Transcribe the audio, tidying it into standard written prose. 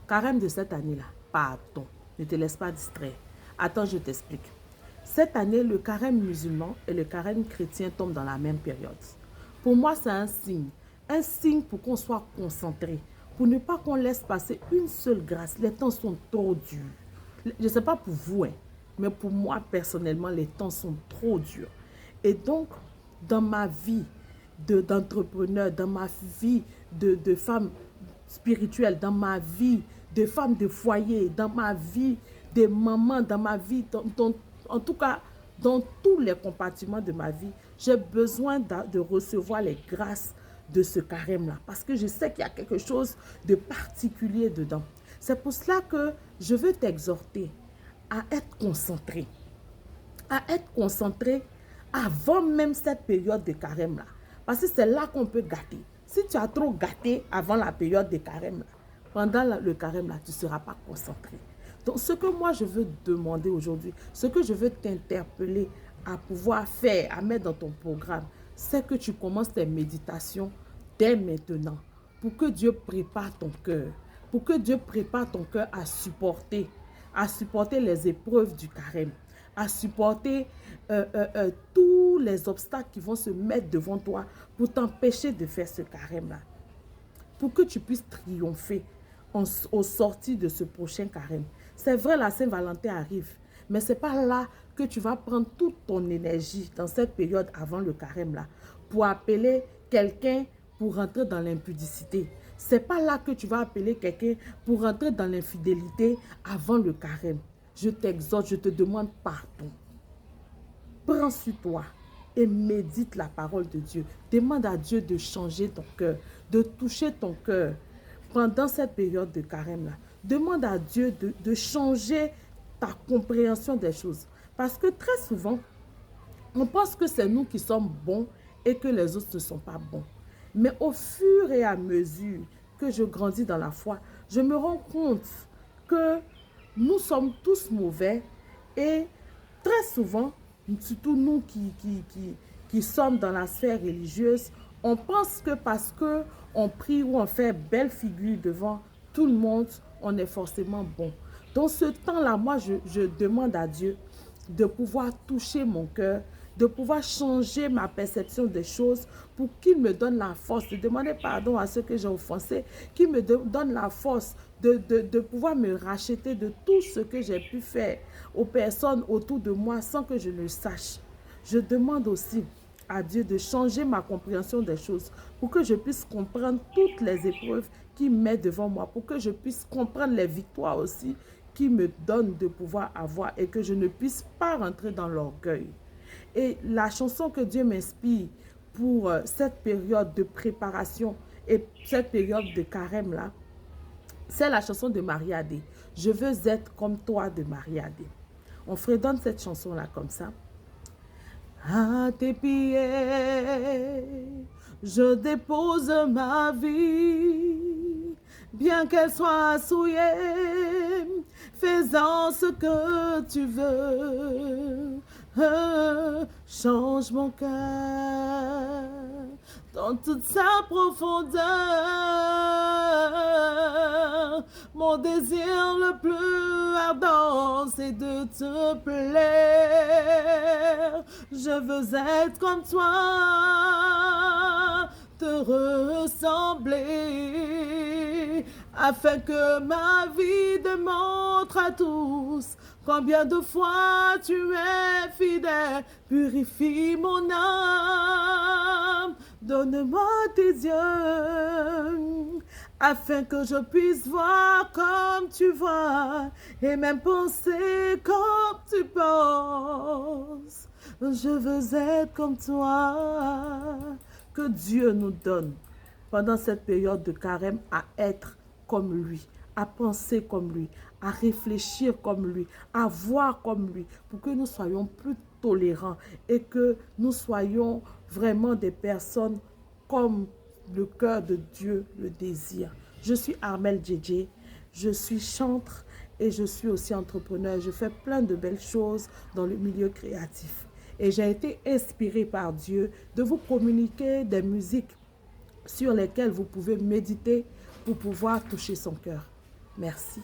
Carême de cette année-là, pardon, ne te laisse pas distraire. Attends, je t'explique. Cette année, le carême musulman et le carême chrétien tombent dans la même période. Pour moi, c'est un signe pour qu'on soit concentré, pour ne pas qu'on laisse passer une seule grâce. Les temps sont trop durs. Je ne sais pas pour vous, hein, mais pour moi, personnellement, les temps sont trop durs. Et donc, dans ma vie d'entrepreneur, dans ma vie de femme spirituelle, dans ma vie de femme de foyer, dans ma vie de maman, dans ma vie, en tout cas, dans tous les compartiments de ma vie, j'ai besoin de recevoir les grâces de ce carême-là. Parce que je sais qu'il y a quelque chose de particulier dedans. C'est pour cela que je veux t'exhorter à être concentré. À être concentré avant même cette période de carême-là. Parce que c'est là qu'on peut gâter. Si tu as trop gâté avant la période de carême-là, pendant le carême-là, tu ne seras pas concentré. Donc, ce que moi, je veux demander aujourd'hui, ce que je veux t'interpeller à pouvoir faire, à mettre dans ton programme, c'est que tu commences tes méditations dès maintenant pour que Dieu prépare ton cœur, pour que Dieu prépare ton cœur à supporter les épreuves du carême, à supporter tous les obstacles qui vont se mettre devant toi pour t'empêcher de faire ce carême-là, pour que tu puisses triompher au sorti de ce prochain carême. C'est vrai, la Saint-Valentin arrive, mais ce n'est pas là que tu vas prendre toute ton énergie dans cette période avant le carême-là pour appeler quelqu'un pour rentrer dans l'impudicité. Ce n'est pas là que tu vas appeler quelqu'un pour rentrer dans l'infidélité avant le carême. Je t'exhorte, je te demande pardon. Prends sur toi et médite la parole de Dieu. Demande à Dieu de changer ton cœur, de toucher ton cœur pendant cette période de carême-là. Demande à Dieu de changer ta compréhension des choses. Parce que très souvent, on pense que c'est nous qui sommes bons et que les autres ne sont pas bons. Mais au fur et à mesure que je grandis dans la foi, je me rends compte que nous sommes tous mauvais et très souvent, surtout nous qui sommes dans la sphère religieuse, on pense que parce qu'on prie ou on fait belle figure devant tout le monde, on est forcément bon. Dans ce temps-là, moi, je demande à Dieu de pouvoir toucher mon cœur, de pouvoir changer ma perception des choses pour qu'il me donne la force de demander pardon à ceux que j'ai offensés, qu'il me donne la force de pouvoir me racheter de tout ce que j'ai pu faire aux personnes autour de moi sans que je le sache. Je demande aussi à Dieu de changer ma compréhension des choses pour que je puisse comprendre toutes les épreuves qu'il met devant moi, pour que je puisse comprendre les victoires aussi qu'il me donne de pouvoir avoir et que je ne puisse pas rentrer dans l'orgueil. Et la chanson que Dieu m'inspire pour cette période de préparation et cette période de carême-là, c'est la chanson de Marie-Adé. Je veux être comme toi de Marie-Adé. On fredonne cette chanson-là comme ça. À tes pieds, je dépose ma vie, bien qu'elle soit souillée, fais-en ce que tu veux. Change mon cœur dans toute sa profondeur. Mon désir le plus ardent, c'est de te plaire. Je veux être comme toi, te ressembler, afin que ma vie démontre à tous combien de fois tu es fidèle. Purifie mon âme, donne-moi tes yeux, afin que je puisse voir comme tu vois, et même penser comme tu penses. Je veux être comme toi. Que Dieu nous donne, pendant cette période de carême, à être comme lui, à penser comme lui, à réfléchir comme lui, à voir comme lui, pour que nous soyons plus tolérants et que nous soyons vraiment des personnes comme le cœur de Dieu le désire. Je suis Armelle Djedje, je suis chantre et je suis aussi entrepreneur. Je fais plein de belles choses dans le milieu créatif. Et j'ai été inspirée par Dieu de vous communiquer des musiques sur lesquelles vous pouvez méditer pour pouvoir toucher son cœur. Merci.